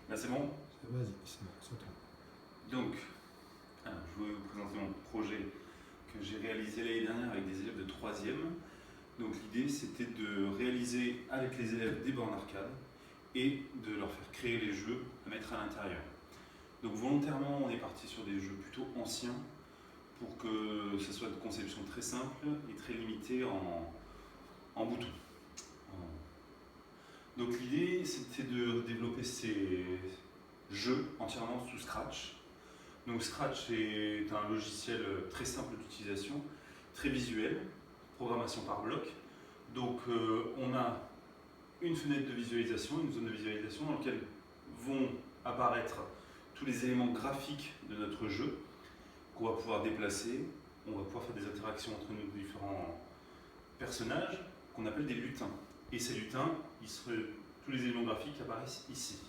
Là c'est bon? Vas-y, c'est bon, c'est toi. Donc, je vais vous présenter mon projet que j'ai réalisé l'année dernière avec des élèves de 3e. Donc l'idée c'était de réaliser avec les élèves des bornes arcade et de leur faire créer les jeux à mettre à l'intérieur. Donc volontairement on est parti sur des jeux plutôt anciens pour que ça soit de conception très simple et très limitée en boutons. Donc l'idée c'était de développer ces jeux entièrement sous Scratch. Donc Scratch est un logiciel très simple d'utilisation, très visuel, programmation par bloc. Donc on a une fenêtre de visualisation, une zone de visualisation dans laquelle vont apparaître tous les éléments graphiques de notre jeu qu'on va pouvoir déplacer. On va pouvoir faire des interactions entre nos différents personnages qu'on appelle des lutins. Et ces lutins, tous les éléments graphiques apparaissent ici.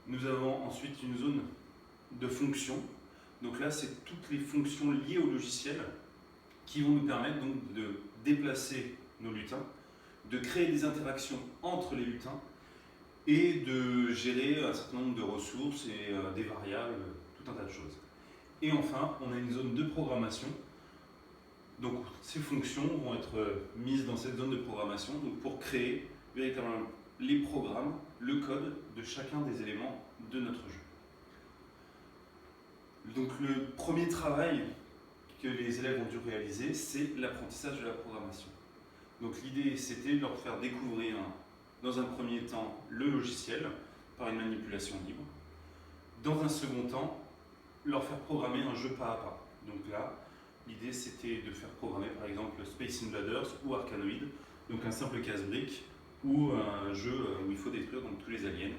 Nous avons ensuite une zone de fonctions. Donc là, c'est toutes les fonctions liées au logiciel qui vont nous permettre donc de déplacer nos lutins, de créer des interactions entre les lutins et de gérer un certain nombre de ressources et des variables, tout un tas de choses. Et enfin, on a une zone de programmation. Donc ces fonctions vont être mises dans cette zone de programmation donc pour créer véritablement les programmes, le code de chacun des éléments de notre jeu. Donc le premier travail que les élèves ont dû réaliser, c'est l'apprentissage de la programmation. Donc l'idée, c'était de leur faire découvrir, dans un premier temps, le logiciel par une manipulation libre. Dans un second temps, leur faire programmer un jeu pas à pas. Donc là, l'idée, c'était de faire programmer, par exemple, Space Invaders ou Arkanoid, donc un simple casse-brique ou un jeu où il faut détruire donc, tous les aliens,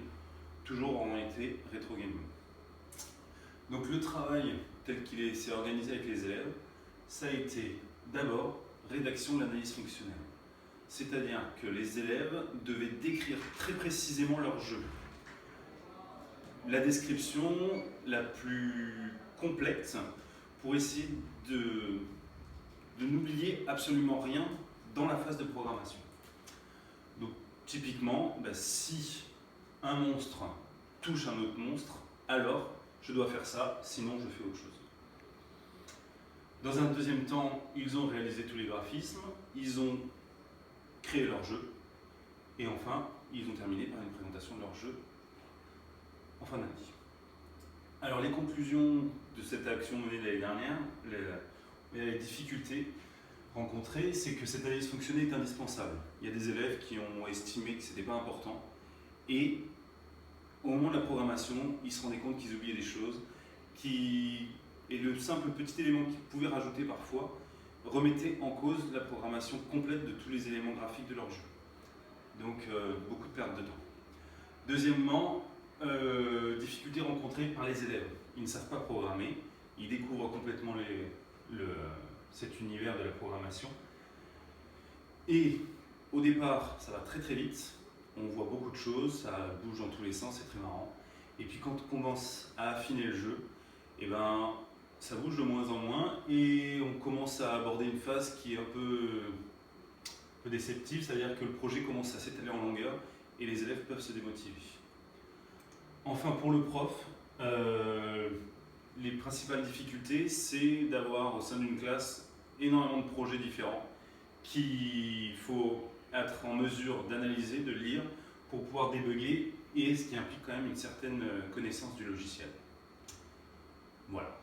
toujours en été rétro gaming. Donc le travail tel qu'il s'est organisé avec les élèves, ça a été d'abord rédaction de l'analyse fonctionnelle. C'est-à-dire que les élèves devaient décrire très précisément leur jeu. La description la plus complète pour essayer de n'oublier absolument rien dans la phase de programmation. Donc typiquement, si un monstre touche un autre monstre, alors je dois faire ça, sinon je fais autre chose. Dans un deuxième temps, ils ont réalisé tous les graphismes, ils ont créé leur jeu, et enfin, ils ont terminé par une présentation de leur jeu en fin d'année. Alors les conclusions de cette action menée l'année dernière, les difficultés rencontrées, c'est que cette analyse fonctionnelle est indispensable. Il y a des élèves qui ont estimé que ce n'était pas important, et au moment de la programmation, ils se rendaient compte qu'ils oubliaient des choses, et le simple petit élément qu'ils pouvaient rajouter parfois remettait en cause la programmation complète de tous les éléments graphiques de leur jeu. Donc beaucoup de perte de temps. Deuxièmement, difficultés rencontrées par les élèves. Ils ne savent pas programmer, ils découvrent complètement cet univers de la programmation. Et au départ, ça va très très vite, on voit beaucoup de choses, ça bouge dans tous les sens, c'est très marrant. Et puis quand on commence à affiner le jeu, ça bouge de moins en moins et on commence à aborder une phase qui est un peu déceptive, c'est-à-dire que le projet commence à s'étaler en longueur et les élèves peuvent se démotiver. Enfin, pour le prof, les principales difficultés, c'est d'avoir au sein d'une classe énormément de projets différents qu'il faut être en mesure d'analyser, de lire pour pouvoir débugger et ce qui implique quand même une certaine connaissance du logiciel. Voilà.